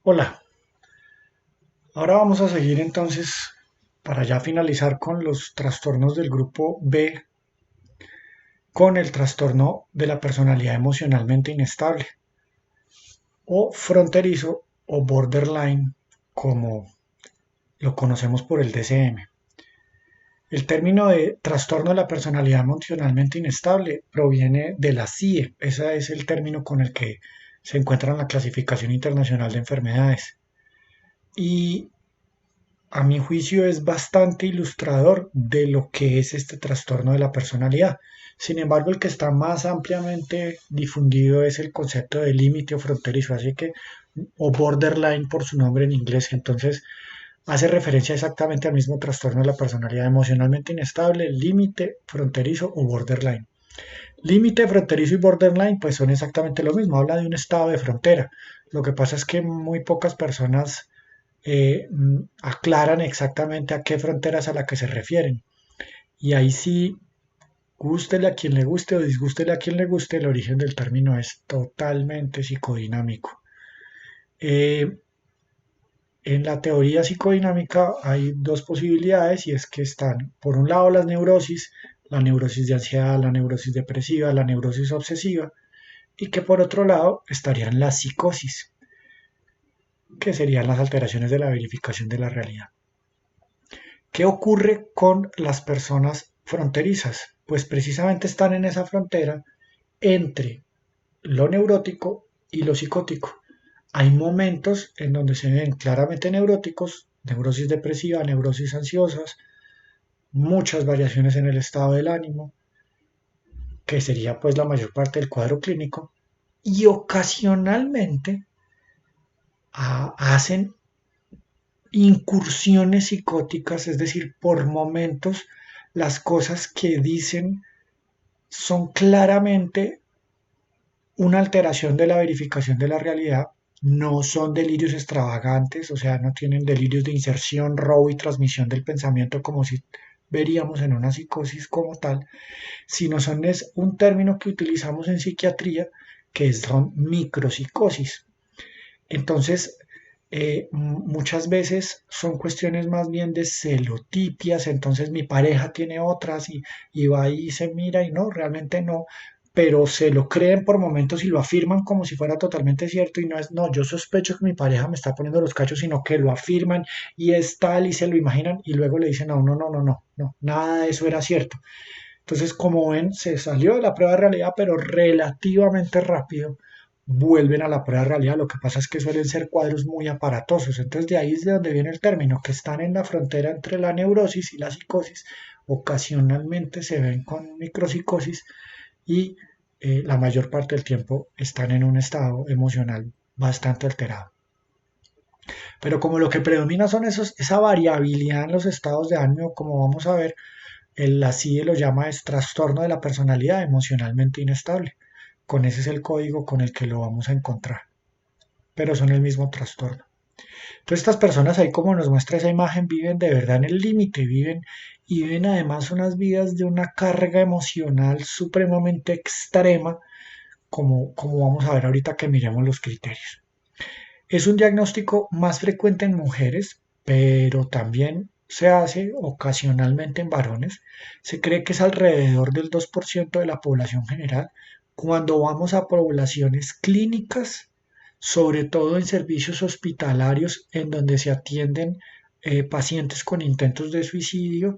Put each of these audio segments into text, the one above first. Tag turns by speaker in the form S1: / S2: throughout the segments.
S1: Hola, ahora vamos a seguir entonces para ya finalizar con los trastornos del grupo B, con el trastorno de la personalidad emocionalmente inestable o fronterizo o borderline, como lo conocemos por el DSM. El término de trastorno de la personalidad emocionalmente inestable proviene de la CIE, ese es el término con el que se encuentra en la clasificación internacional de enfermedades. Y a mi juicio es bastante ilustrador de lo que es este trastorno de la personalidad. Sin embargo, el que está más ampliamente difundido es el concepto de límite o fronterizo, así que, o borderline por su nombre en inglés. Entonces, hace referencia exactamente al mismo trastorno de la personalidad emocionalmente inestable, límite, fronterizo o borderline. Límite, fronterizo y borderline pues son exactamente lo mismo, habla de un estado de frontera. Lo que pasa es que muy pocas personas aclaran exactamente a qué fronteras a la que se refieren. Y ahí sí, gústele a quien le guste o disgústele a quien le guste, el origen del término es totalmente psicodinámico. Eh, en la teoría psicodinámica hay dos posibilidades y es que están, por un lado, la neurosis de ansiedad, la neurosis depresiva, la neurosis obsesiva, y que por otro lado estarían las psicosis, que serían las alteraciones de la verificación de la realidad. ¿Qué ocurre con las personas fronterizas? Pues precisamente están en esa frontera entre lo neurótico y lo psicótico. Hay momentos en donde se ven claramente neuróticos, neurosis depresiva, neurosis ansiosas, muchas variaciones en el estado del ánimo, que sería pues la mayor parte del cuadro clínico, y ocasionalmente hacen incursiones psicóticas, es decir, por momentos las cosas que dicen son claramente una alteración de la verificación de la realidad, no son delirios extravagantes, o sea, no tienen delirios de inserción, robo y transmisión del pensamiento como si veríamos en una psicosis como tal, sino son es un término que utilizamos en psiquiatría que son micropsicosis. Entonces, muchas veces son cuestiones más bien de celotipias, entonces mi pareja tiene otras y va y se mira y no, realmente no, pero se lo creen por momentos y lo afirman como si fuera totalmente cierto y no es, no, yo sospecho que mi pareja me está poniendo los cachos, sino que lo afirman y es tal y se lo imaginan y luego le dicen, no, no, no, no, no, no, nada de eso era cierto. Entonces, como ven, se salió de la prueba de realidad, pero relativamente rápido vuelven a la prueba de realidad. Lo que pasa es que suelen ser cuadros muy aparatosos. Entonces, de ahí es de donde viene el término, que están en la frontera entre la neurosis y la psicosis. Ocasionalmente se ven con micropsicosis y la mayor parte del tiempo están en un estado emocional bastante alterado. Pero como lo que predomina son esa variabilidad en los estados de ánimo, como vamos a ver, la CIE lo llama es trastorno de la personalidad emocionalmente inestable. Con ese es el código con el que lo vamos a encontrar, pero son el mismo trastorno. Entonces estas personas ahí como nos muestra esa imagen viven de verdad en el límite, viven y viven además unas vidas de una carga emocional supremamente extrema, como vamos a ver ahorita que miremos los criterios. Es un diagnóstico más frecuente en mujeres, pero también se hace ocasionalmente en varones. Se cree que es alrededor del 2% de la población general. Cuando vamos a poblaciones clínicas, sobre todo en servicios hospitalarios en donde se atienden pacientes con intentos de suicidio,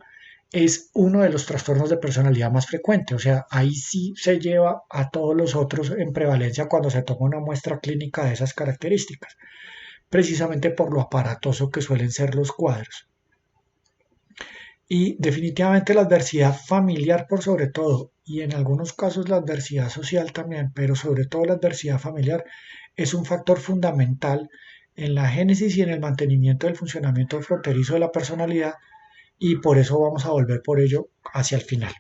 S1: es uno de los trastornos de personalidad más frecuente. O sea, ahí sí se lleva a todos los otros en prevalencia cuando se toma una muestra clínica de esas características, precisamente por lo aparatoso que suelen ser los cuadros. Y definitivamente la adversidad familiar por sobre todo, y en algunos casos la adversidad social también, pero sobre todo la adversidad familiar, es un factor fundamental en la génesis y en el mantenimiento del funcionamiento fronterizo de la personalidad, y por eso vamos a volver por ello hacia el final.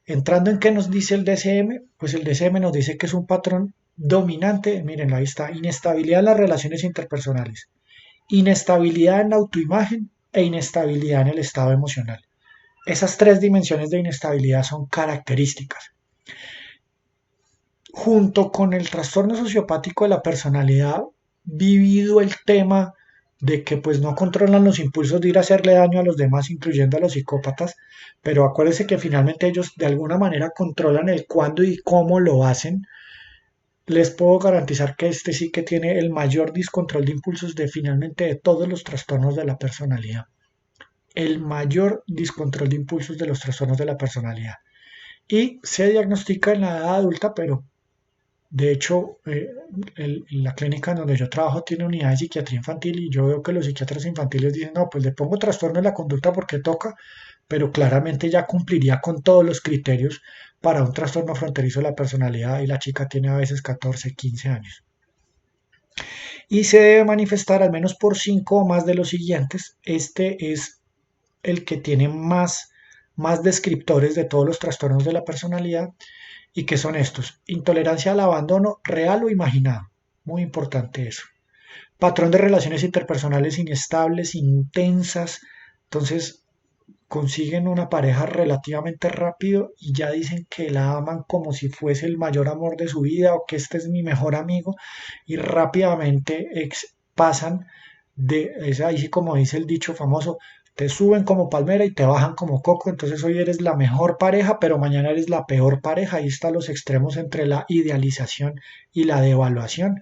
S1: Entrando en qué nos dice el DSM, pues el DSM nos dice que es un patrón dominante, miren, ahí está, inestabilidad en las relaciones interpersonales, inestabilidad en la autoimagen e inestabilidad en el estado emocional. Esas tres dimensiones de inestabilidad son características. Junto con el trastorno sociopático de la personalidad, vivido el tema de que pues no controlan los impulsos de ir a hacerle daño a los demás, incluyendo a los psicópatas, pero acuérdense que finalmente ellos de alguna manera controlan el cuándo y cómo lo hacen. Les puedo garantizar que este sí que tiene el mayor descontrol de impulsos de finalmente de todos los trastornos de la personalidad. El mayor descontrol de impulsos de los trastornos de la personalidad. Y se diagnostica en la edad adulta, pero de hecho, la clínica en donde yo trabajo tiene unidad de psiquiatría infantil y yo veo que los psiquiatras infantiles dicen, no, pues le pongo trastorno de la conducta porque toca, pero claramente ya cumpliría con todos los criterios para un trastorno fronterizo de la personalidad y la chica tiene a veces 14, 15 años. Y se debe manifestar al menos por 5 o más de los siguientes. Este es el que tiene más descriptores de todos los trastornos de la personalidad y que son estos: intolerancia al abandono real o imaginado, muy importante eso, patrón de relaciones interpersonales inestables, intensas, entonces consiguen una pareja relativamente rápido y ya dicen que la aman como si fuese el mayor amor de su vida o que este es mi mejor amigo y rápidamente pasan de, es ahí sí como dice el dicho famoso, te suben como palmera y te bajan como coco, entonces hoy eres la mejor pareja, pero mañana eres la peor pareja, ahí están los extremos entre la idealización y la devaluación.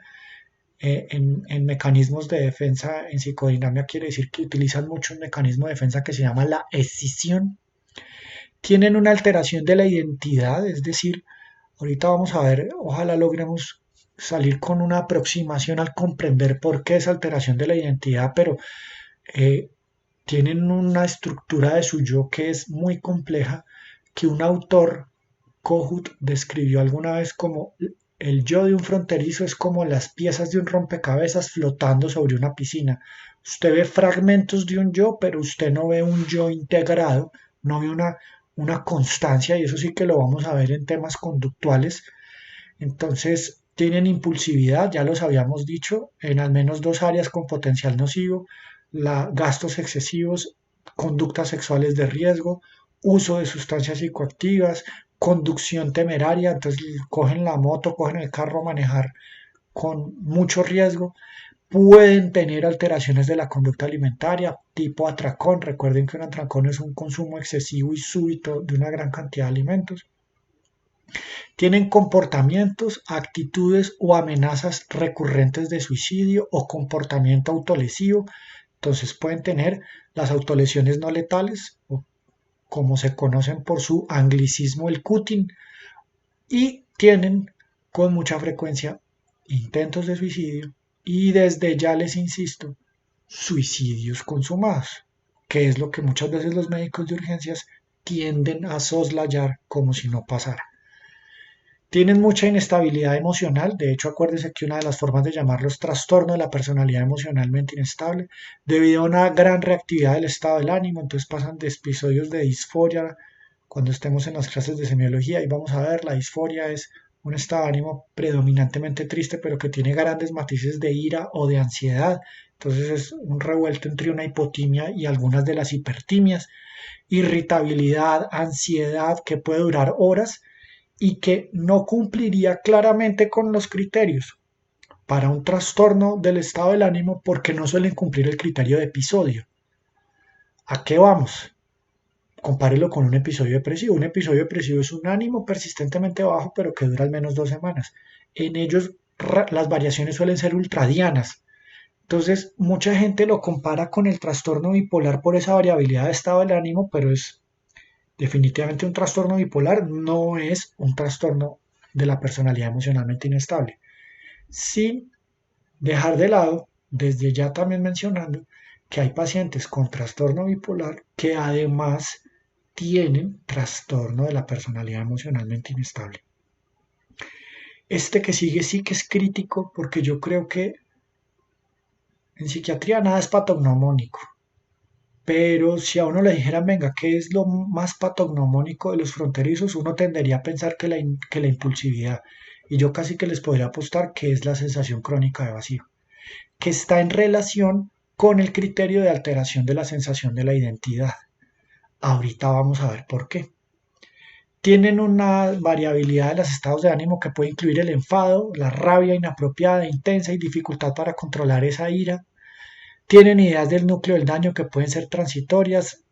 S1: En mecanismos de defensa, en psicodinamia quiere decir que utilizan mucho un mecanismo de defensa que se llama la escisión. Tienen una alteración de la identidad, es decir, ahorita vamos a ver, ojalá logremos salir con una aproximación al comprender por qué esa alteración de la identidad, pero eh, tienen una estructura de su yo que es muy compleja, que un autor, Kohut, describió alguna vez como el yo de un fronterizo es como las piezas de un rompecabezas flotando sobre una piscina. Usted ve fragmentos de un yo, pero usted no ve un yo integrado, no ve una constancia, y eso sí que lo vamos a ver en temas conductuales. Entonces, tienen impulsividad, ya los habíamos dicho, en al menos dos áreas con potencial nocivo: gastos excesivos, conductas sexuales de riesgo, uso de sustancias psicoactivas, conducción temeraria, entonces cogen la moto, cogen el carro a manejar con mucho riesgo. Pueden tener alteraciones de la conducta alimentaria, tipo atracón. Recuerden que un atracón es un consumo excesivo y súbito de una gran cantidad de alimentos. Tienen comportamientos, actitudes o amenazas recurrentes de suicidio o comportamiento autolesivo. Entonces pueden tener las autolesiones no letales, o como se conocen por su anglicismo el cutting, y tienen con mucha frecuencia intentos de suicidio y desde ya les insisto, suicidios consumados, que es lo que muchas veces los médicos de urgencias tienden a soslayar como si no pasara. Tienen mucha inestabilidad emocional, de hecho acuérdense que una de las formas de llamarlo es trastorno de la personalidad emocionalmente inestable, debido a una gran reactividad del estado del ánimo, entonces pasan de episodios de disforia cuando estemos en las clases de semiología y vamos a ver, la disforia es un estado de ánimo predominantemente triste pero que tiene grandes matices de ira o de ansiedad, entonces es un revuelto entre una hipotimia y algunas de las hipertimias, irritabilidad, ansiedad que puede durar horas y que no cumpliría claramente con los criterios para un trastorno del estado del ánimo porque no suelen cumplir el criterio de episodio. ¿A qué vamos? Compárelo con un episodio depresivo. Un episodio depresivo es un ánimo persistentemente bajo pero que dura al menos 2 semanas. En ellos las variaciones suelen ser ultradianas. Entonces, mucha gente lo compara con el trastorno bipolar por esa variabilidad de estado del ánimo, pero es definitivamente un trastorno bipolar, no es un trastorno de la personalidad emocionalmente inestable. Sin dejar de lado, desde ya también mencionando, que hay pacientes con trastorno bipolar que además tienen trastorno de la personalidad emocionalmente inestable. Este que sigue sí que es crítico porque yo creo que en psiquiatría nada es patognomónico. Pero si a uno le dijeran, venga, ¿qué es lo más patognomónico de los fronterizos? Uno tendería a pensar que la impulsividad. Y yo casi que les podría apostar que es la sensación crónica de vacío, que está en relación con el criterio de alteración de la sensación de la identidad. Ahorita vamos a ver por qué. Tienen una variabilidad de los estados de ánimo que puede incluir el enfado, la rabia inapropiada, intensa y dificultad para controlar esa ira. Tienen ideas del núcleo del daño que pueden ser transitorias,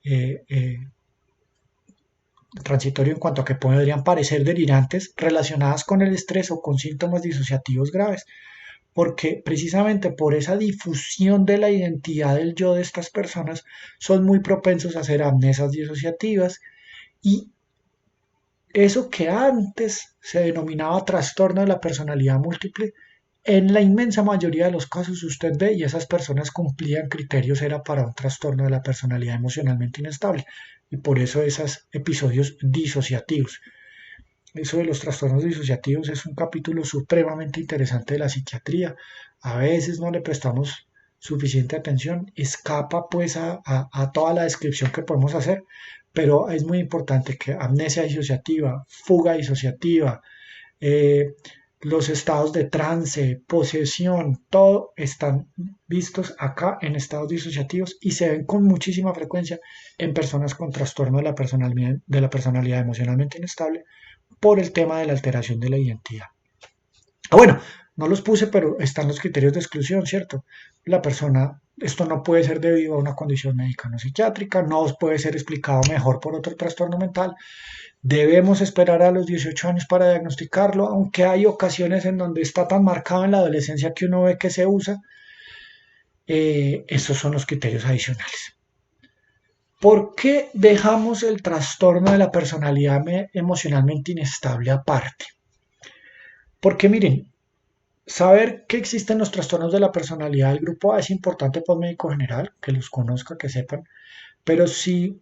S1: transitorio en cuanto a que podrían parecer delirantes relacionadas con el estrés o con síntomas disociativos graves, porque precisamente por esa difusión de la identidad del yo de estas personas son muy propensos a hacer amnesias disociativas y eso que antes se denominaba trastorno de la personalidad múltiple, en la inmensa mayoría de los casos usted ve y esas personas cumplían criterios era para un trastorno de la personalidad emocionalmente inestable y por eso esos episodios disociativos. Eso de los trastornos disociativos es un capítulo supremamente interesante de la psiquiatría. A veces no le prestamos suficiente atención, escapa pues a toda la descripción que podemos hacer, pero es muy importante que amnesia disociativa, fuga disociativa, eh, los estados de trance, posesión, todo están vistos acá en estados disociativos y se ven con muchísima frecuencia en personas con trastorno de la personalidad emocionalmente inestable por el tema de la alteración de la identidad. Bueno, no los puse, pero están los criterios de exclusión, ¿cierto? La persona, esto no puede ser debido a una condición médica no psiquiátrica, no puede ser explicado mejor por otro trastorno mental. Debemos esperar a los 18 años para diagnosticarlo, aunque hay ocasiones en donde está tan marcado en la adolescencia que uno ve que se usa. Esos son los criterios adicionales. ¿Por qué dejamos el trastorno de la personalidad emocionalmente inestable aparte? Porque miren, saber que existen los trastornos de la personalidad del grupo A es importante para un médico general, que los conozca, que sepan, pero si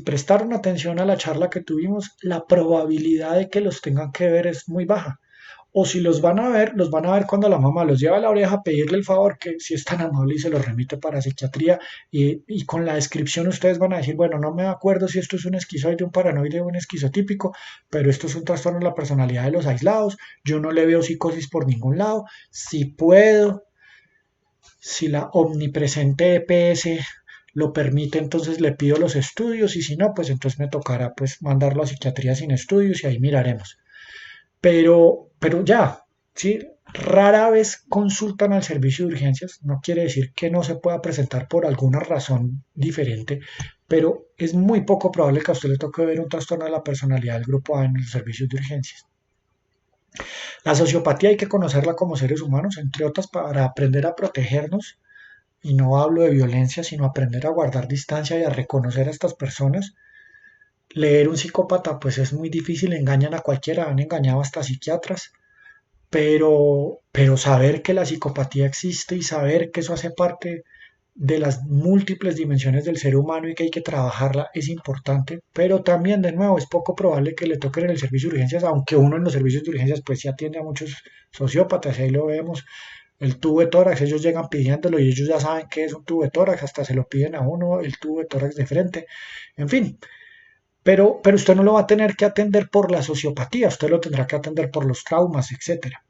S1: prestaron atención a la charla que tuvimos, la probabilidad de que los tengan que ver es muy baja. O si los van a ver cuando la mamá los lleva a la oreja a pedirle el favor, que si es tan amable y se los remite para psiquiatría, y con la descripción ustedes van a decir, bueno, no me acuerdo si esto es un esquizoide, un paranoide o un esquizotípico, pero esto es un trastorno de la personalidad de los aislados, yo no le veo psicosis por ningún lado, si puedo, si la omnipresente EPS lo permite, entonces le pido los estudios y si no, pues entonces me tocará pues mandarlo a psiquiatría sin estudios y ahí miraremos. Pero ya, ¿sí? Rara vez consultan al servicio de urgencias, no quiere decir que no se pueda presentar por alguna razón diferente, pero es muy poco probable que a usted le toque ver un trastorno de la personalidad del grupo A en los servicios de urgencias. La sociopatía hay que conocerla como seres humanos, entre otras para aprender a protegernos, y no hablo de violencia, sino aprender a guardar distancia y a reconocer a estas personas. Leer un psicópata pues es muy difícil, engañan a cualquiera, han engañado hasta psiquiatras, pero saber que la psicopatía existe y saber que eso hace parte de las múltiples dimensiones del ser humano y que hay que trabajarla es importante, pero también de nuevo es poco probable que le toquen en el servicio de urgencias, aunque uno en los servicios de urgencias pues sí atiende a muchos sociópatas, y ahí lo vemos, el tubo de tórax, ellos llegan pidiéndolo y ellos ya saben que es un tubo de tórax, hasta se lo piden a uno, el tubo de tórax de frente, en fin, pero usted no lo va a tener que atender por la sociopatía, usted lo tendrá que atender por los traumas, etcétera.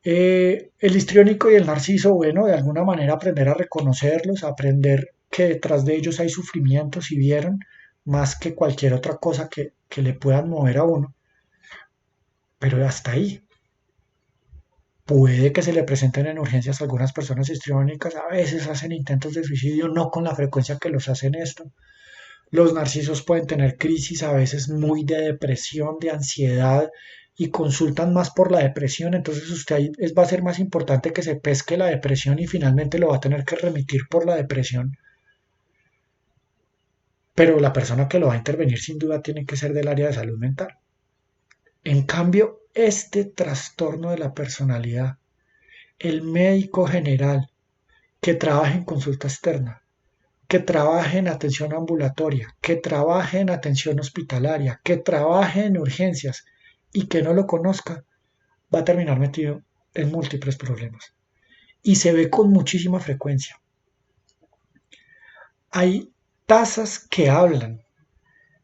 S1: El histriónico y el narciso, bueno, de alguna manera aprender a reconocerlos, aprender que detrás de ellos hay sufrimiento, si vieron, más que cualquier otra cosa que le puedan mover a uno, pero hasta ahí. Puede que se le presenten en urgencias a algunas personas histriónicas, a veces hacen intentos de suicidio, no con la frecuencia que los hacen esto. Los narcisos pueden tener crisis a veces muy de depresión, de ansiedad y consultan más por la depresión, entonces usted ahí va a ser más importante que se pesque la depresión y finalmente lo va a tener que remitir por la depresión, pero la persona que lo va a intervenir sin duda tiene que ser del área de salud mental. En cambio, este trastorno de la personalidad, el médico general que trabaja en consulta externa, que trabaje en atención ambulatoria, que trabaje en atención hospitalaria, que trabaje en urgencias y que no lo conozca, va a terminar metido en múltiples problemas. Y se ve con muchísima frecuencia. Hay tasas que hablan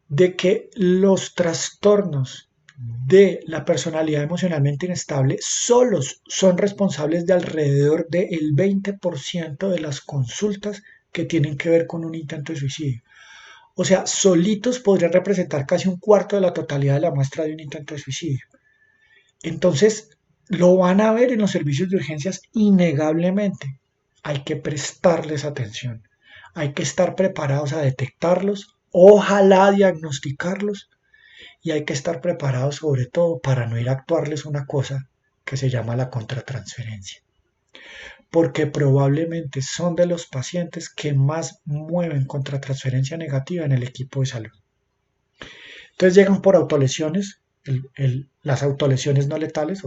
S1: de que los trastornos de la personalidad emocionalmente inestable solos son responsables de alrededor del 20% de las consultas que tienen que ver con un intento de suicidio. O sea, solitos podrían representar casi un cuarto de la totalidad de la muestra de un intento de suicidio. Entonces, lo van a ver en los servicios de urgencias innegablemente. Hay que prestarles atención. Hay que estar preparados a detectarlos, ojalá diagnosticarlos, y hay que estar preparados sobre todo para no ir a actuarles una cosa que se llama la contratransferencia, porque probablemente son de los pacientes que más mueven contratransferencia negativa en el equipo de salud. Entonces llegan por autolesiones, las autolesiones no letales,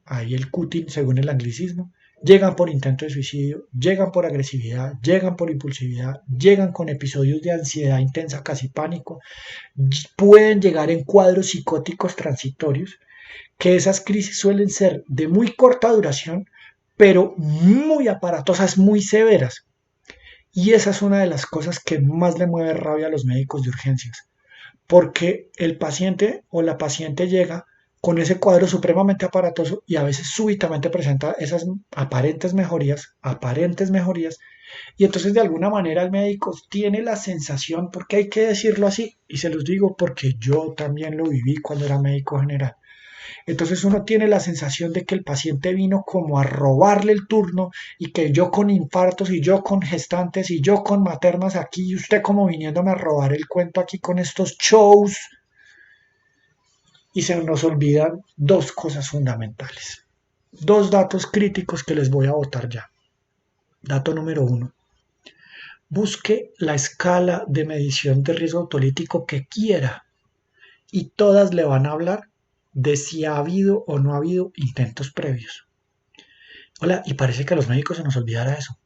S1: ahí el cutting según el anglicismo, llegan por intento de suicidio, llegan por agresividad, llegan por impulsividad, llegan con episodios de ansiedad intensa, casi pánico, pueden llegar en cuadros psicóticos transitorios, que esas crisis suelen ser de muy corta duración, pero muy aparatosas, muy severas. Y esa es una de las cosas que más le mueve rabia a los médicos de urgencias, porque el paciente o la paciente llega con ese cuadro supremamente aparatoso y a veces súbitamente presenta esas aparentes mejorías, y entonces de alguna manera el médico tiene la sensación, porque hay que decirlo así, y se los digo porque yo también lo viví cuando era médico general, entonces uno tiene la sensación de que el paciente vino como a robarle el turno y que yo con infartos y yo con gestantes y yo con maternas aquí y usted como viniéndome a robar el cuento aquí con estos shows, y se nos olvidan dos cosas fundamentales. Dos datos críticos que les voy a botar ya. Dato número uno. Busque la escala de medición de riesgo autolítico que quiera y todas le van a hablar de si ha habido o no ha habido intentos previos. Hola, y parece que a los médicos se nos olvidara eso.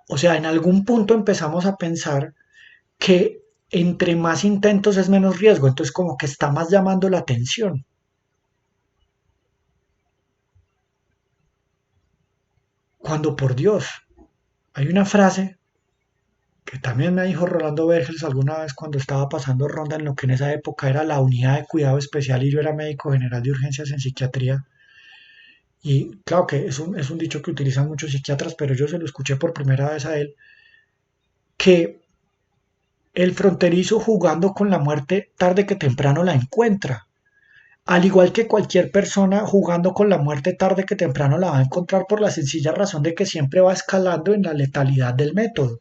S1: O sea, en algún punto empezamos a pensar que entre más intentos es menos riesgo, entonces como que está más llamando la atención. Cuando por Dios, hay una frase que también me dijo Rolando Vergels alguna vez cuando estaba pasando ronda en lo que en esa época era la unidad de cuidado especial y yo era médico general de urgencias en psiquiatría. Y claro que es un dicho que utilizan muchos psiquiatras, pero yo se lo escuché por primera vez a él, que el fronterizo jugando con la muerte tarde que temprano la encuentra. Al igual que cualquier persona jugando con la muerte tarde que temprano la va a encontrar por la sencilla razón de que siempre va escalando en la letalidad del método.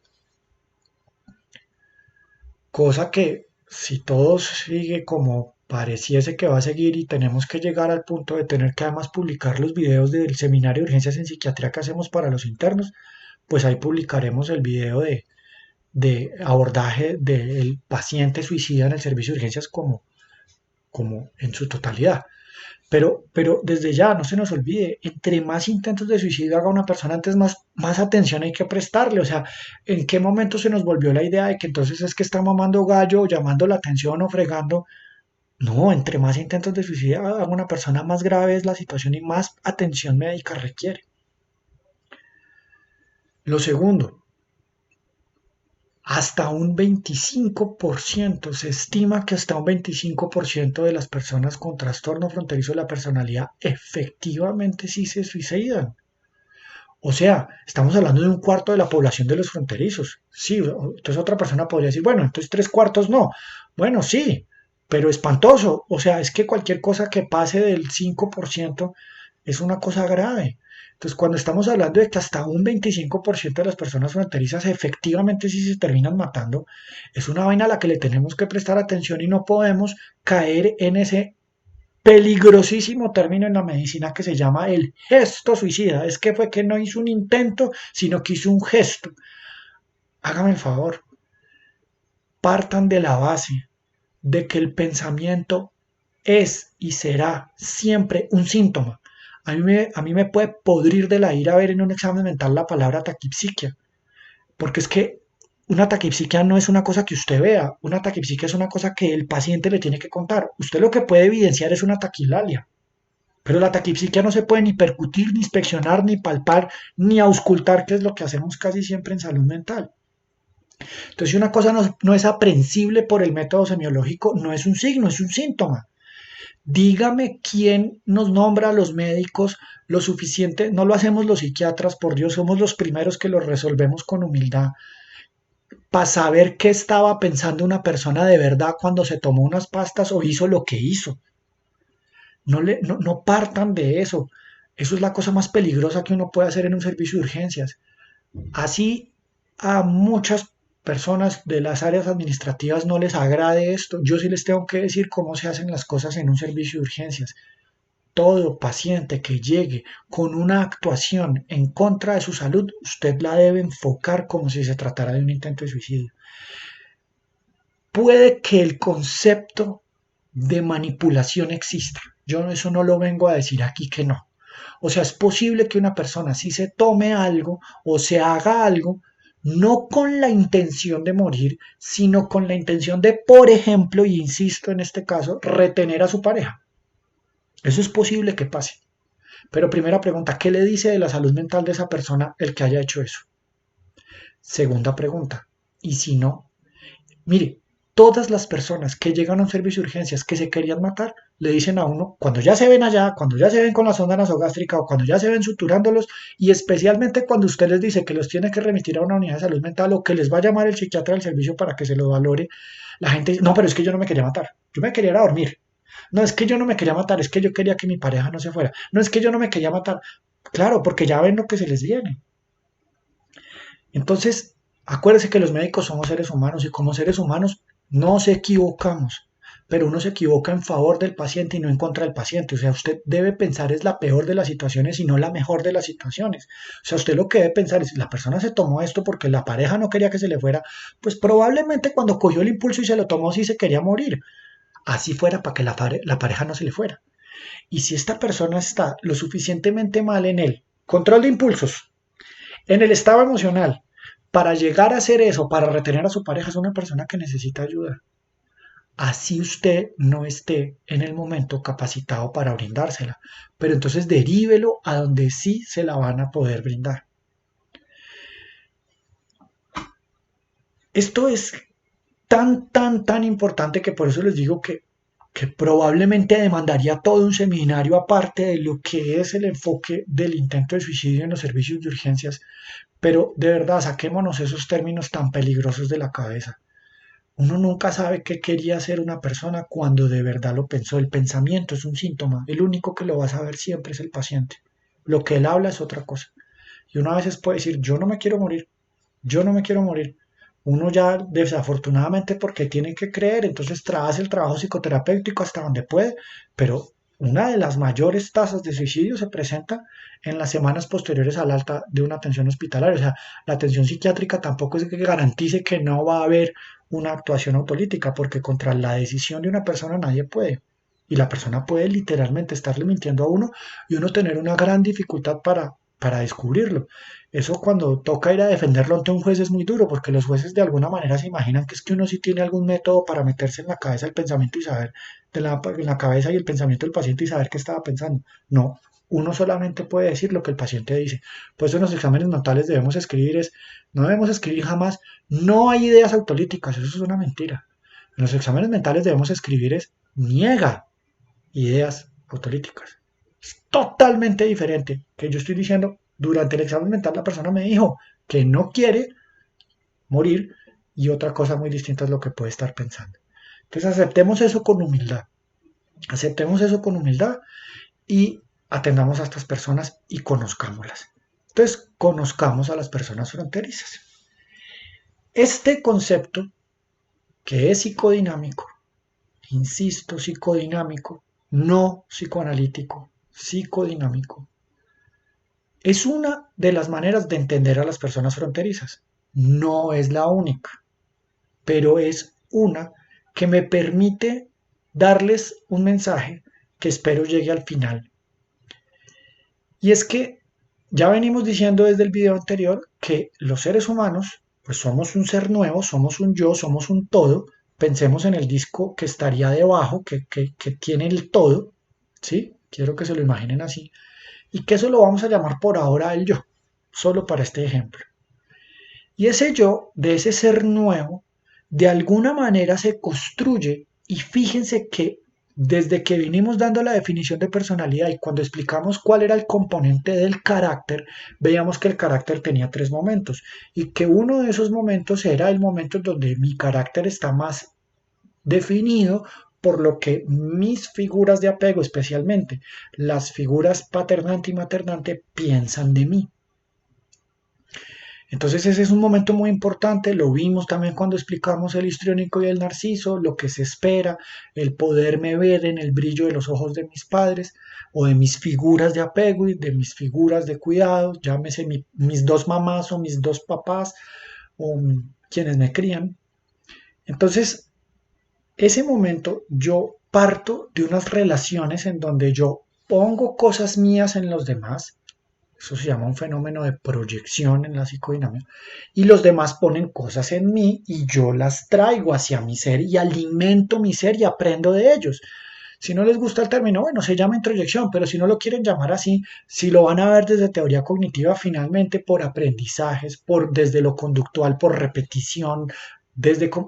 S1: Cosa que si todo sigue como pareciese que va a seguir y tenemos que llegar al punto de tener que además publicar los videos del seminario de urgencias en psiquiatría que hacemos para los internos, pues ahí publicaremos el video de abordaje del paciente suicida en el servicio de urgencias como en su totalidad. Pero desde ya, no se nos olvide, entre más intentos de suicidio haga una persona, antes más atención hay que prestarle. O sea, ¿en qué momento se nos volvió la idea de que entonces es que está mamando gallo o llamando la atención o fregando? No, entre más intentos de suicidio haga una persona, más grave es la situación y más atención médica requiere. Lo segundo, hasta un 25%, se estima que hasta un 25% de las personas con trastorno fronterizo de la personalidad efectivamente sí se suicidan. O sea, estamos hablando de un cuarto de la población de los fronterizos. Sí, entonces otra persona podría decir, bueno, entonces tres cuartos no. Bueno, sí, pero espantoso. O sea, es que cualquier cosa que pase del 5% es una cosa grave. Entonces, cuando estamos hablando de que hasta un 25% de las personas fronterizas efectivamente sí se terminan matando, es una vaina a la que le tenemos que prestar atención y no podemos caer en ese peligrosísimo término en la medicina que se llama el gesto suicida. Es que fue que no hizo un intento, sino que hizo un gesto. Hágame el favor, partan de la base de que el pensamiento es y será siempre un síntoma. A mí me puede podrir de la ira ver en un examen mental la palabra taquipsiquia, porque es que una taquipsiquia no es una cosa que usted vea, una taquipsiquia es una cosa que el paciente le tiene que contar. Usted lo que puede evidenciar es una taquilalia, pero la taquipsiquia no se puede ni percutir, ni inspeccionar, ni palpar, ni auscultar, que es lo que hacemos casi siempre en salud mental. Entonces, si una cosa no es aprensible por el método semiológico, no es un signo, es un síntoma. Dígame quién nos nombra a los médicos lo suficiente, no lo hacemos los psiquiatras, por Dios, somos los primeros que lo resolvemos con humildad, para saber qué estaba pensando una persona de verdad cuando se tomó unas pastas o hizo lo que hizo. No partan de eso. Eso es la cosa más peligrosa que uno puede hacer en un servicio de urgencias. Así a muchas personas de las áreas administrativas no les agrade esto. Yo sí les tengo que decir cómo se hacen las cosas en un servicio de urgencias. Todo paciente que llegue con una actuación en contra de su salud, usted la debe enfocar como si se tratara de un intento de suicidio. Puede que el concepto de manipulación exista. Yo eso no lo vengo a decir aquí que no. O sea, es posible que una persona si se tome algo o se haga algo, no con la intención de morir, sino con la intención de, por ejemplo, y insisto en este caso, retener a su pareja. Eso es posible que pase. Pero primera pregunta, ¿qué le dice de la salud mental de esa persona el que haya hecho eso? Segunda pregunta, ¿y si no? Mire, todas las personas que llegan a un servicio de urgencias que se querían matar, le dicen a uno, cuando ya se ven allá, cuando ya se ven con la sonda nasogástrica o cuando ya se ven suturándolos, y especialmente cuando usted les dice que los tiene que remitir a una unidad de salud mental o que les va a llamar el psiquiatra del servicio para que se lo valore, la gente dice, no, pero es que yo no me quería matar, yo me quería ir a dormir. No, es que yo no me quería matar, es que yo quería que mi pareja no se fuera. No, es que yo no me quería matar. Claro, porque ya ven lo que se les viene. Entonces, acuérdese que los médicos somos seres humanos y como seres humanos nos equivocamos, pero uno se equivoca en favor del paciente y no en contra del paciente. O sea, usted debe pensar es la peor de las situaciones y no la mejor de las situaciones. O sea, usted lo que debe pensar es, la persona se tomó esto porque la pareja no quería que se le fuera, pues probablemente cuando cogió el impulso y se lo tomó sí se quería morir. Así fuera para que la pareja no se le fuera. Y si esta persona está lo suficientemente mal en el control de impulsos, en el estado emocional, para llegar a hacer eso, para retener a su pareja, es una persona que necesita ayuda. Así usted no esté en el momento capacitado para brindársela. Pero entonces derívelo a donde sí se la van a poder brindar. Esto es tan importante que por eso les digo que probablemente demandaría todo un seminario aparte de lo que es el enfoque del intento de suicidio en los servicios de urgencias. Pero de verdad, saquémonos esos términos tan peligrosos de la cabeza. Uno nunca sabe qué quería hacer una persona cuando de verdad lo pensó. El pensamiento es un síntoma. El único que lo va a saber siempre es el paciente. Lo que él habla es otra cosa. Y uno a veces puede decir, yo no me quiero morir, yo no me quiero morir. Uno ya desafortunadamente porque tiene que creer, entonces hace el trabajo psicoterapéutico hasta donde puede, pero una de las mayores tasas de suicidio se presenta en las semanas posteriores al alta de una atención hospitalaria. O sea, la atención psiquiátrica tampoco es que garantice que no va a haber una actuación autolítica, porque contra la decisión de una persona nadie puede. Y la persona puede literalmente estarle mintiendo a uno y uno tener una gran dificultad para descubrirlo. Eso cuando toca ir a defenderlo ante un juez es muy duro, porque los jueces de alguna manera se imaginan que es que uno sí tiene algún método para meterse en la cabeza el pensamiento y saber, en la cabeza y el pensamiento del paciente y saber qué estaba pensando. No, uno solamente puede decir lo que el paciente dice. Por eso en los exámenes mentales no debemos escribir jamás, no hay ideas autolíticas, eso es una mentira. En los exámenes mentales debemos escribir niega ideas autolíticas. Es totalmente diferente que yo estoy diciendo, durante el examen mental la persona me dijo que no quiere morir y otra cosa muy distinta es lo que puede estar pensando. Entonces aceptemos eso con humildad y atendamos a estas personas y conozcámoslas. Entonces, conozcamos a las personas fronterizas. Este concepto, que es psicodinámico, insisto, psicodinámico, no psicoanalítico, psicodinámico, es una de las maneras de entender a las personas fronterizas. No es la única, pero es una que me permite darles un mensaje que espero llegue al final. Y es que ya venimos diciendo desde el video anterior que los seres humanos, pues somos un ser nuevo, somos un yo, somos un todo. Pensemos en el disco que estaría debajo, que tiene el todo, ¿sí? Quiero que se lo imaginen así. Y que eso lo vamos a llamar por ahora el yo, solo para este ejemplo. Y ese yo, de ese ser nuevo, de alguna manera se construye, y fíjense que desde que vinimos dando la definición de personalidad y cuando explicamos cuál era el componente del carácter, veíamos que el carácter tenía tres momentos y que uno de esos momentos era el momento en donde mi carácter está más definido por lo que mis figuras de apego, especialmente las figuras paternante y maternante, piensan de mí. Entonces ese es un momento muy importante, lo vimos también cuando explicamos el histriónico y el narciso, lo que se espera, el poderme ver en el brillo de los ojos de mis padres o de mis figuras de apego y de mis figuras de cuidado, llámese mis dos mamás o mis dos papás o quienes me crían. Entonces, ese momento yo parto de unas relaciones en donde yo pongo cosas mías en los demás, eso se llama un fenómeno de proyección en la psicodinámica. Y los demás ponen cosas en mí y yo las traigo hacia mi ser y alimento mi ser y aprendo de ellos. Si no les gusta el término, bueno, se llama introyección, pero si no lo quieren llamar así, si lo van a ver desde teoría cognitiva, finalmente por aprendizajes, desde lo conductual, por repetición,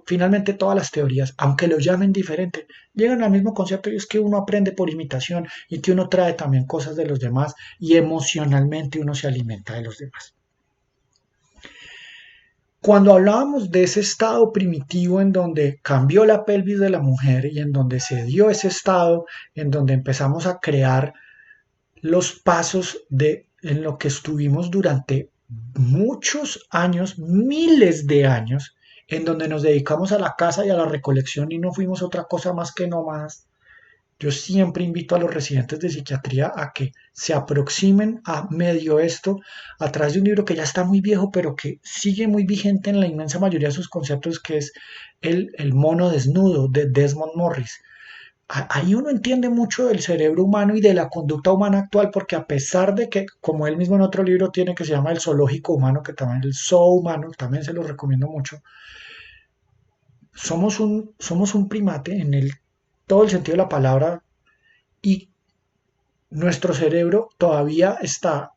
S1: finalmente todas las teorías, aunque lo llamen diferente, llegan al mismo concepto y es que uno aprende por imitación y que uno trae también cosas de los demás y emocionalmente uno se alimenta de los demás. Cuando hablábamos de ese estado primitivo en donde cambió la pelvis de la mujer y en donde se dio ese estado, en donde empezamos a crear los pasos en lo que estuvimos durante muchos años, miles de años, en donde nos dedicamos a la caza y a la recolección y no fuimos otra cosa más que nómadas. Yo siempre invito a los residentes de psiquiatría a que se aproximen a medio esto a través de un libro que ya está muy viejo, pero que sigue muy vigente en la inmensa mayoría de sus conceptos, que es el mono desnudo de Desmond Morris. Ahí uno entiende mucho del cerebro humano y de la conducta humana actual, porque a pesar de que, como él mismo en otro libro tiene que se llama El zoológico humano, que también el zoo humano, también se lo recomiendo mucho, somos un primate en todo el sentido de la palabra y nuestro cerebro todavía está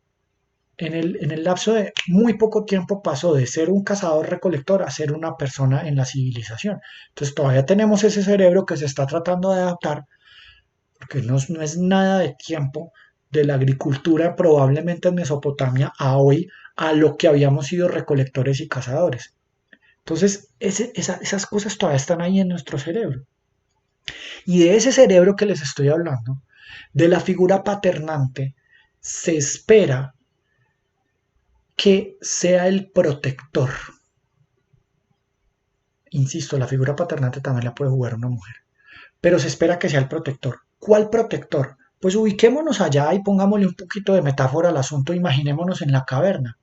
S1: en el lapso de muy poco tiempo pasó de ser un cazador-recolector a ser una persona en la civilización. Entonces todavía tenemos ese cerebro que se está tratando de adaptar, porque no es nada de tiempo de la agricultura probablemente en Mesopotamia a hoy a lo que habíamos sido recolectores y cazadores. Entonces esas cosas todavía están ahí en nuestro cerebro. Y de ese cerebro que les estoy hablando, de la figura paternante, se espera que sea el protector. Insisto, la figura paternante también la puede jugar una mujer, pero se espera que sea el protector. ¿Cuál protector? Pues ubiquémonos allá y pongámosle un poquito de metáfora al asunto, imaginémonos en la caverna.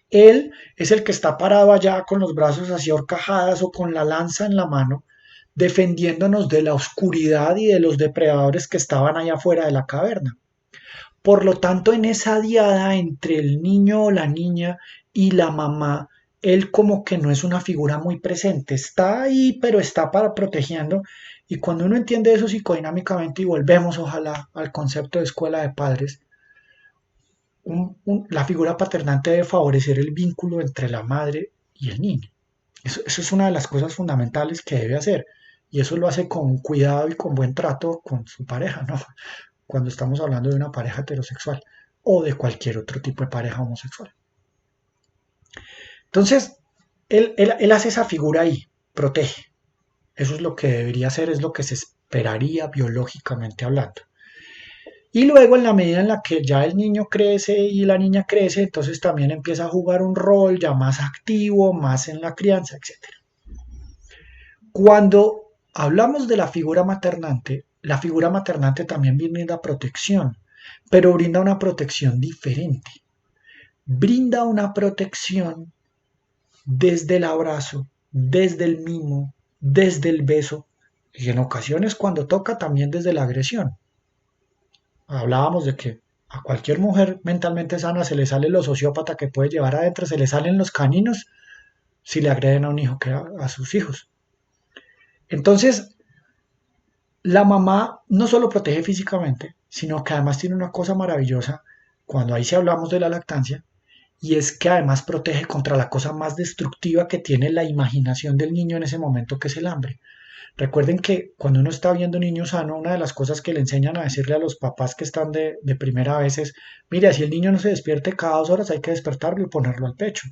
S1: Él es el que está parado allá con los brazos así horcajadas o con la lanza en la mano, defendiéndonos de la oscuridad y de los depredadores que estaban allá afuera de la caverna. Por lo tanto, en esa diada entre el niño o la niña y la mamá, él como que no es una figura muy presente, está ahí, pero está para protegiendo. Y cuando uno entiende eso psicodinámicamente y volvemos ojalá al concepto de escuela de padres, la figura paternante debe favorecer el vínculo entre la madre y el niño. Eso es una de las cosas fundamentales que debe hacer. Y eso lo hace con cuidado y con buen trato con su pareja, ¿no? Cuando estamos hablando de una pareja heterosexual o de cualquier otro tipo de pareja homosexual. Entonces, él hace esa figura ahí, protege. Eso es lo que debería hacer, es lo que se esperaría biológicamente hablando. Y luego en la medida en la que ya el niño crece y la niña crece, entonces también empieza a jugar un rol ya más activo, más en la crianza, etc. Cuando hablamos de la figura maternante también brinda protección, pero brinda una protección diferente. Brinda una protección desde el abrazo, desde el mimo, desde el beso y en ocasiones cuando toca también desde la agresión. Hablábamos de que a cualquier mujer mentalmente sana se le sale lo sociópata que puede llevar adentro, se le salen los caninos si le agreden a un hijo que a sus hijos. Entonces, la mamá no solo protege físicamente, sino que además tiene una cosa maravillosa cuando ahí sí hablamos de la lactancia, y es que además protege contra la cosa más destructiva que tiene la imaginación del niño en ese momento, que es el hambre. Recuerden que cuando uno está viendo un niño sano, una de las cosas que le enseñan a decirle a los papás que están de primera vez es, mira, si el niño no se despierte cada 2 horas, hay que despertarlo y ponerlo al pecho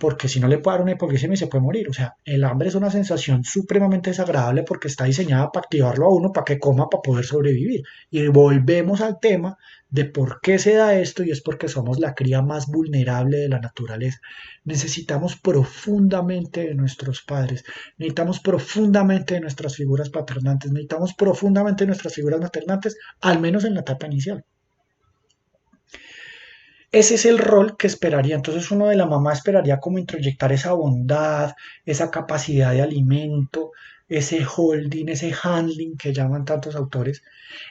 S1: porque si no le puede dar una hipoglicemia y se puede morir. O sea, el hambre es una sensación supremamente desagradable porque está diseñada para activarlo a uno para que coma para poder sobrevivir. Y volvemos al tema de por qué se da esto y es porque somos la cría más vulnerable de la naturaleza. Necesitamos profundamente de nuestros padres, necesitamos profundamente de nuestras figuras paternantes, necesitamos profundamente de nuestras figuras maternantes, al menos en la etapa inicial. Ese es el rol que esperaría. Entonces uno de la mamá esperaría como introyectar esa bondad, esa capacidad de alimento, ese holding, ese handling que llaman tantos autores,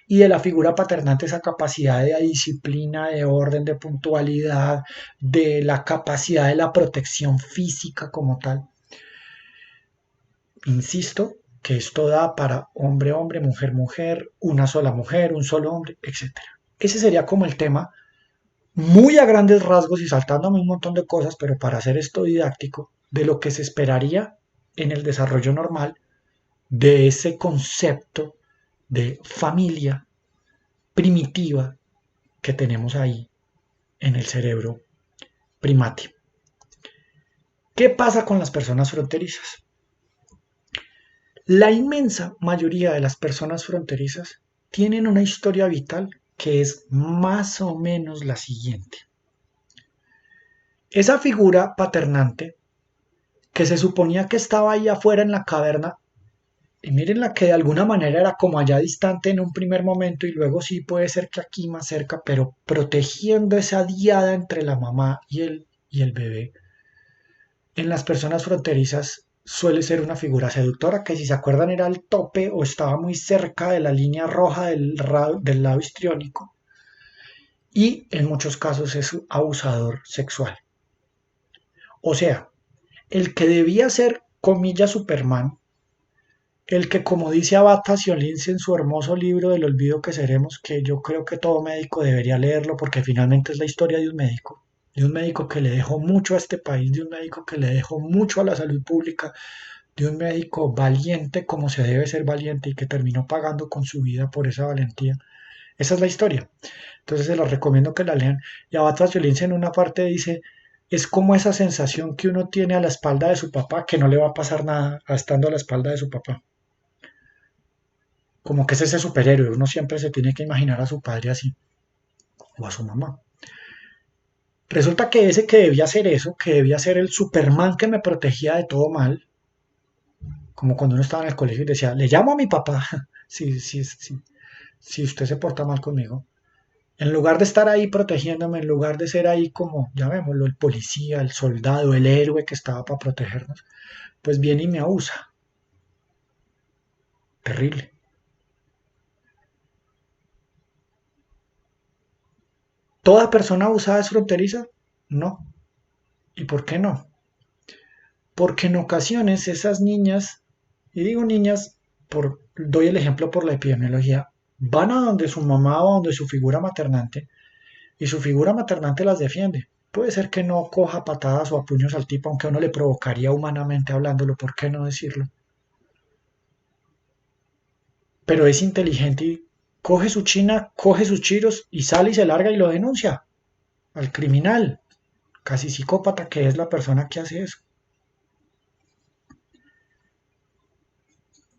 S1: y de la figura paternante esa capacidad de disciplina, de orden, de puntualidad, de la capacidad de la protección física como tal. Insisto que esto da para hombre, hombre, mujer, mujer, una sola mujer, un solo hombre, etcétera. Ese sería como el tema muy a grandes rasgos y saltándome un montón de cosas, pero para hacer esto didáctico, de lo que se esperaría en el desarrollo normal de ese concepto de familia primitiva que tenemos ahí en el cerebro primate. ¿Qué pasa con las personas fronterizas? La inmensa mayoría de las personas fronterizas tienen una historia vital que es más o menos la siguiente. Esa figura paternante que se suponía que estaba ahí afuera en la caverna, y miren la que de alguna manera era como allá distante en un primer momento y luego sí puede ser que aquí más cerca, pero protegiendo esa diada entre la mamá y el bebé. En las personas fronterizas suele ser una figura seductora que si se acuerdan era el tope o estaba muy cerca de la línea roja del lado histriónico y en muchos casos es abusador sexual. O sea, el que debía ser, comillas, Superman, el que, como dice Abad Paciolins en su hermoso libro del olvido que seremos, que yo creo que todo médico debería leerlo porque finalmente es la historia de un médico que le dejó mucho a este país, de un médico que le dejó mucho a la salud pública, de un médico valiente como se debe ser valiente y que terminó pagando con su vida por esa valentía. Esa es la historia. Entonces se los recomiendo que la lean. Y Abad Paciolins en una parte dice, es como esa sensación que uno tiene a la espalda de su papá, que no le va a pasar nada estando a la espalda de su papá. Como que es ese superhéroe, uno siempre se tiene que imaginar a su padre así, o a su mamá. Resulta que ese que debía ser eso, que debía ser el Superman que me protegía de todo mal, como cuando uno estaba en el colegio y decía, le llamo a mi papá, si usted se porta mal conmigo. En lugar de estar ahí protegiéndome, en lugar de ser ahí como, llamémoslo, el policía, el soldado, el héroe que estaba para protegernos, pues viene y me abusa. Terrible. ¿Toda persona abusada es fronteriza? No. ¿Y por qué no? Porque en ocasiones esas niñas, y digo niñas, doy el ejemplo por la epidemiología, van a donde su mamá o donde su figura maternante y su figura maternante las defiende. Puede ser que no coja patadas o a puños al tipo, aunque a uno le provocaría humanamente hablándolo, ¿por qué no decirlo? Pero es inteligente y coge su china, coge sus chiros y sale y se larga y lo denuncia al criminal, casi psicópata que es la persona que hace eso.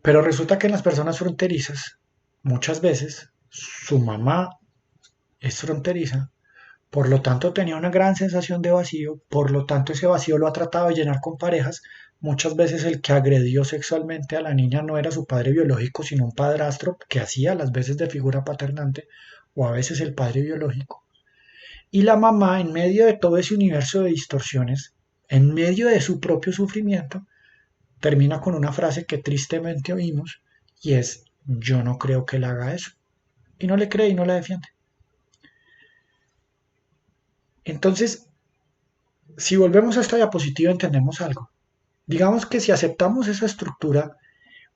S1: Pero resulta que en las personas fronterizas, muchas veces, su mamá es fronteriza, por lo tanto tenía una gran sensación de vacío, por lo tanto ese vacío lo ha tratado de llenar con parejas. Muchas veces el que agredió sexualmente a la niña no era su padre biológico, sino un padrastro que hacía las veces de figura paternante o a veces el padre biológico. Y la mamá, en medio de todo ese universo de distorsiones, en medio de su propio sufrimiento, termina con una frase que tristemente oímos y es, yo no creo que él haga eso. Y no le cree y no la defiende. Entonces, si volvemos a esta diapositiva entendemos algo. Digamos que si aceptamos esa estructura,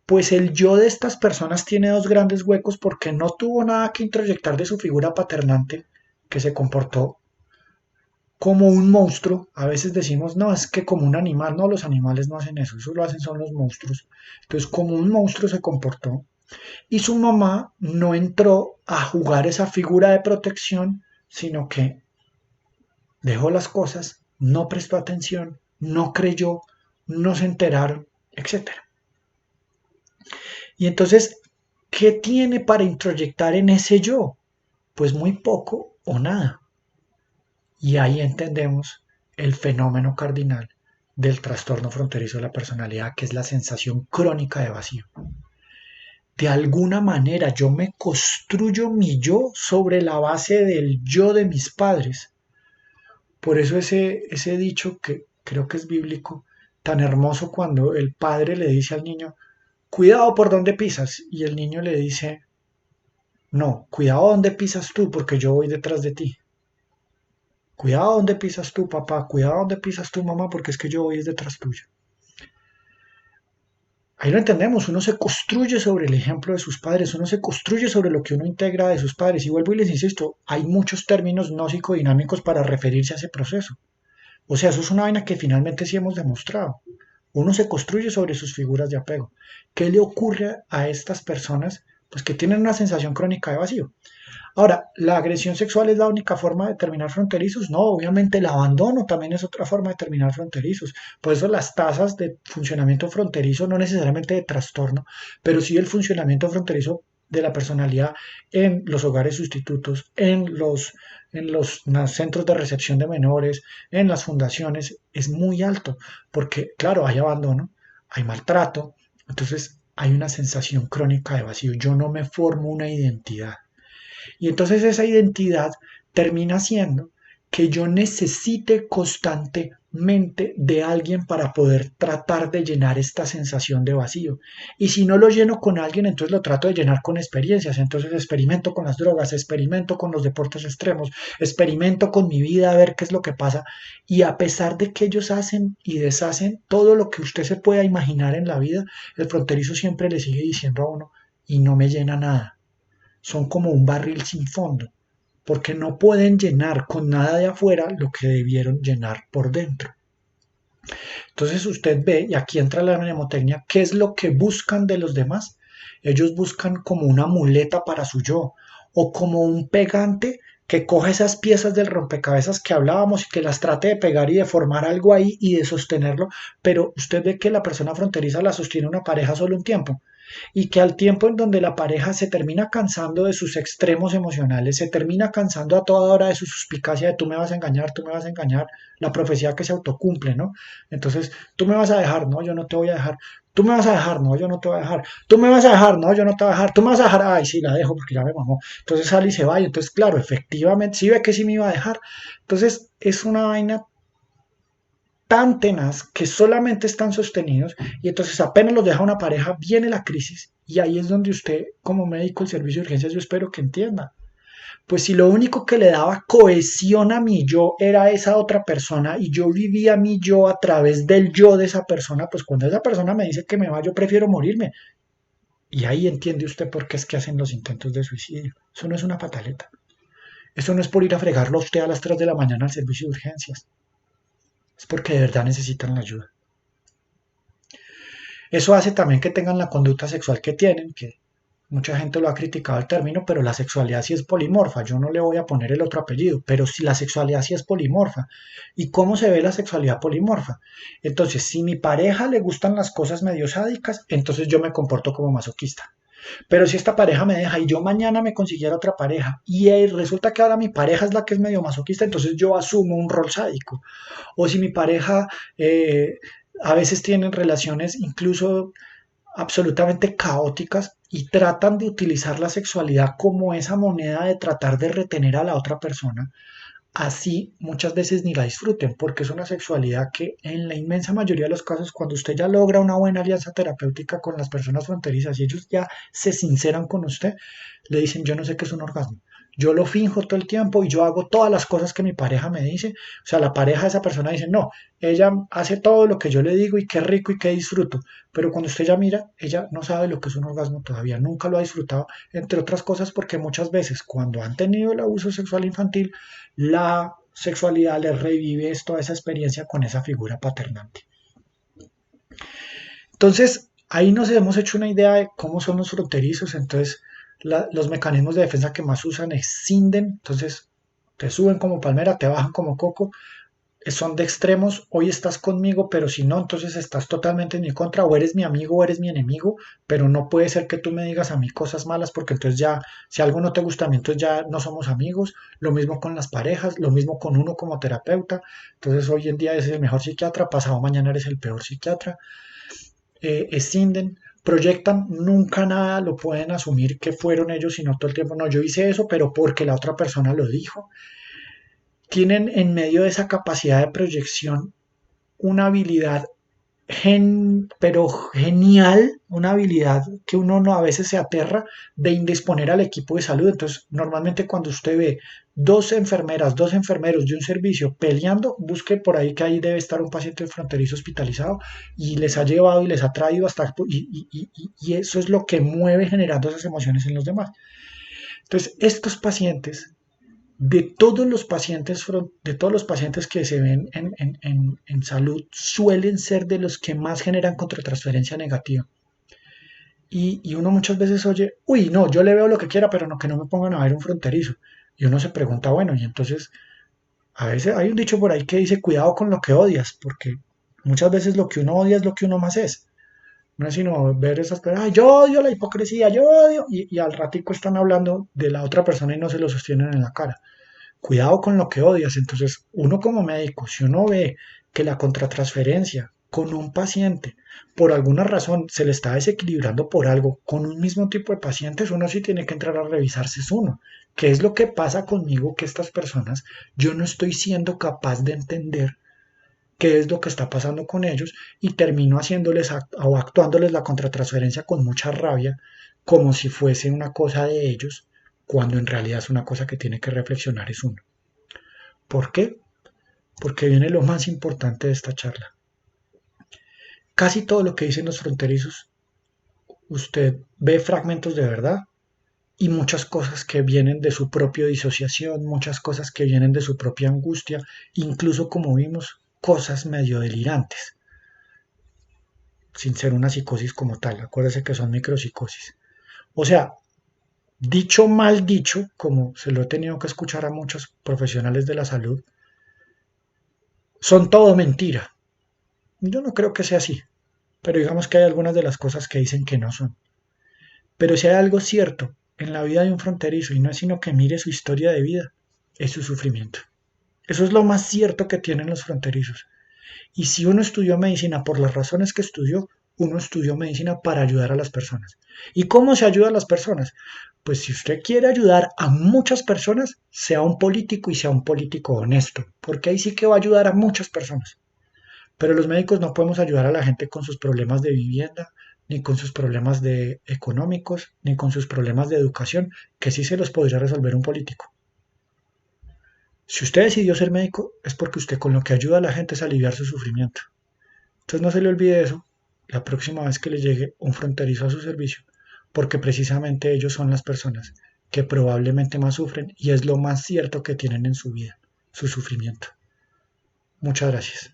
S1: pues el yo de estas personas tiene dos grandes huecos porque no tuvo nada que introyectar de su figura paternante, que se comportó como un monstruo. A veces decimos, no, es que como un animal, no, los animales no hacen eso, eso lo hacen son los monstruos. Entonces, como un monstruo se comportó y su mamá no entró a jugar esa figura de protección, sino que dejó las cosas, no prestó atención, no creyó, no se enteraron, etcétera. Y entonces, ¿qué tiene para introyectar en ese yo? Pues muy poco o nada. Y ahí entendemos el fenómeno cardinal del trastorno fronterizo de la personalidad, que es la sensación crónica de vacío. De alguna manera yo me construyo mi yo sobre la base del yo de mis padres. Por eso ese dicho que creo que es bíblico, tan hermoso cuando el padre le dice al niño, cuidado por donde pisas, y el niño le dice, no, cuidado donde pisas tú porque yo voy detrás de ti. Cuidado donde pisas tú, papá, cuidado donde pisas tú, mamá, porque es que yo voy detrás tuyo. Ahí lo entendemos, uno se construye sobre el ejemplo de sus padres, uno se construye sobre lo que uno integra de sus padres. Y vuelvo y les insisto, hay muchos términos no psicodinámicos para referirse a ese proceso. O sea, eso es una vaina que finalmente sí hemos demostrado. Uno se construye sobre sus figuras de apego. ¿Qué le ocurre a estas personas? Pues que tienen una sensación crónica de vacío. Ahora, ¿la agresión sexual es la única forma de terminar fronterizos? No, obviamente el abandono también es otra forma de terminar fronterizos. Por eso las tasas de funcionamiento fronterizo, no necesariamente de trastorno, pero sí el funcionamiento fronterizo de la personalidad en los hogares sustitutos, en los centros de recepción de menores, en las fundaciones, es muy alto, porque claro, hay abandono, hay maltrato, entonces hay una sensación crónica de vacío. Yo no me formo una identidad. Y entonces esa identidad termina siendo que yo necesite constantemente de alguien para poder tratar de llenar esta sensación de vacío. Y si no lo lleno con alguien, entonces lo trato de llenar con experiencias. Entonces experimento con las drogas, experimento con los deportes extremos, experimento con mi vida a ver qué es lo que pasa. Y a pesar de que ellos hacen y deshacen todo lo que usted se pueda imaginar en la vida, el fronterizo siempre le sigue diciendo a uno, y no me llena nada, son como un barril sin fondo, porque no pueden llenar con nada de afuera lo que debieron llenar por dentro. Entonces usted ve, y aquí entra la mnemotecnia, ¿qué es lo que buscan de los demás? Ellos buscan como una muleta para su yo, o como un pegante que coge esas piezas del rompecabezas que hablábamos y que las trate de pegar y de formar algo ahí y de sostenerlo, pero usted ve que la persona fronteriza la sostiene una pareja solo un tiempo y que al tiempo en donde la pareja se termina cansando de sus extremos emocionales, se termina cansando a toda hora de su suspicacia de tú me vas a engañar, tú me vas a engañar, la profecía que se autocumple, ¿no? Entonces, tú me vas a dejar, no, yo no te voy a dejar. Tú me vas a dejar, no, yo no te voy a dejar. Tú me vas a dejar, no, yo no te voy a dejar. Tú me vas a dejar, ay, sí, la dejo porque ya me mamó. Entonces sale y se va y entonces, claro, efectivamente, sí ve que sí me iba a dejar. Entonces, es una vaina tan tenaz que solamente están sostenidos y entonces apenas los deja una pareja, viene la crisis y ahí es donde usted como médico del servicio de urgencias yo espero que entienda. Pues si lo único que le daba cohesión a mi yo era esa otra persona y yo vivía mi yo a través del yo de esa persona, pues cuando esa persona me dice que me va, yo prefiero morirme. Y ahí entiende usted por qué es que hacen los intentos de suicidio. Eso no es una pataleta. Eso no es por ir a fregarlo a usted a las 3 de la mañana al servicio de urgencias. Es porque de verdad necesitan la ayuda. Eso hace también que tengan la conducta sexual que tienen, que mucha gente lo ha criticado el término, pero la sexualidad sí es polimorfa. Yo no le voy a poner el otro apellido, pero si la sexualidad sí es polimorfa. ¿Y cómo se ve la sexualidad polimorfa? Entonces, si mi pareja le gustan las cosas medio sádicas, entonces yo me comporto como masoquista. Pero si esta pareja me deja y yo mañana me consiguiera otra pareja y resulta que ahora mi pareja es la que es medio masoquista, entonces yo asumo un rol sádico. O si mi pareja a veces tienen relaciones incluso absolutamente caóticas y tratan de utilizar la sexualidad como esa moneda de tratar de retener a la otra persona, así muchas veces ni la disfruten, porque es una sexualidad que en la inmensa mayoría de los casos, cuando usted ya logra una buena alianza terapéutica con las personas fronterizas y ellos ya se sinceran con usted, le dicen, yo no sé qué es un orgasmo. Yo lo finjo todo el tiempo y yo hago todas las cosas que mi pareja me dice. O sea, la pareja de esa persona dice, no, ella hace todo lo que yo le digo y qué rico y qué disfruto. Pero cuando usted ya mira, ella no sabe lo que es un orgasmo todavía, nunca lo ha disfrutado, entre otras cosas porque muchas veces cuando han tenido el abuso sexual infantil, la sexualidad, les revives toda esa experiencia con esa figura paternante. Entonces, ahí nos hemos hecho una idea de cómo son los fronterizos. Entonces, los mecanismos de defensa que más usan escinden. Entonces, te suben como palmera, te bajan como coco. Son de extremos. Hoy estás conmigo, pero si no, entonces estás totalmente en mi contra. O eres mi amigo o eres mi enemigo. Pero no puede ser que tú me digas a mí cosas malas, porque entonces ya, si algo no te gusta a mí, entonces ya no somos amigos. Lo mismo con las parejas, lo mismo con uno como terapeuta. Entonces, hoy en día eres el mejor psiquiatra, pasado mañana eres el peor psiquiatra. Escinden, proyectan, nunca nada lo pueden asumir que fueron ellos, sino todo el tiempo, no, yo hice eso, pero porque la otra persona lo dijo. Tienen en medio de esa capacidad de proyección una habilidad pero genial, una habilidad que uno no a veces se aterra de indisponer al equipo de salud. Entonces, normalmente cuando usted ve dos enfermeras, dos enfermeros de un servicio peleando, busque por ahí que ahí debe estar un paciente fronterizo hospitalizado y les ha llevado y les ha traído hasta... Y eso es lo que mueve generando esas emociones en los demás. Entonces, estos pacientes de todos los pacientes que se ven en salud, suelen ser de los que más generan contratransferencia negativa. Y uno muchas veces oye, uy, no, yo le veo lo que quiera, pero no, que no me pongan a ver un fronterizo. Y uno se pregunta, bueno, y entonces, a veces hay un dicho por ahí que dice, cuidado con lo que odias, porque muchas veces lo que uno odia es lo que uno más es. No es sino ver esas cosas, "Ay, yo odio la hipocresía, yo odio", y al ratico están hablando de la otra persona y no se lo sostienen en la cara. Cuidado con lo que odias. Entonces, uno como médico, si uno ve que la contratransferencia con un paciente, por alguna razón, se le está desequilibrando por algo, con un mismo tipo de pacientes, uno sí tiene que entrar a revisarse es uno. ¿Qué es lo que pasa conmigo que estas personas, yo no estoy siendo capaz de entender qué es lo que está pasando con ellos y termino haciéndoles o actuándoles la contratransferencia con mucha rabia, como si fuese una cosa de ellos, cuando en realidad es una cosa que tiene que reflexionar es uno. ¿Por qué? Porque viene lo más importante de esta charla. Casi todo lo que dicen los fronterizos, usted ve fragmentos de verdad y muchas cosas que vienen de su propia disociación, muchas cosas que vienen de su propia angustia, incluso como vimos, cosas medio delirantes, sin ser una psicosis como tal. Acuérdese que son micropsicosis. O sea, dicho mal dicho, como se lo he tenido que escuchar a muchos profesionales de la salud, son todo mentira. Yo no creo que sea así, pero digamos que hay algunas de las cosas que dicen que no son. Pero si hay algo cierto en la vida de un fronterizo, y no es sino que mire su historia de vida, es su sufrimiento. Eso es lo más cierto que tienen los fronterizos. Y si uno estudió medicina por las razones que estudió, uno estudió medicina para ayudar a las personas. ¿Y cómo se ayuda a las personas? Pues si usted quiere ayudar a muchas personas, sea un político y sea un político honesto, porque ahí sí que va a ayudar a muchas personas. Pero los médicos no podemos ayudar a la gente con sus problemas de vivienda, ni con sus problemas económicos, ni con sus problemas de educación, que sí se los podría resolver un político. Si usted decidió ser médico, es porque usted con lo que ayuda a la gente es a aliviar su sufrimiento. Entonces no se le olvide eso la próxima vez que le llegue un fronterizo a su servicio, porque precisamente ellos son las personas que probablemente más sufren y es lo más cierto que tienen en su vida, su sufrimiento. Muchas gracias.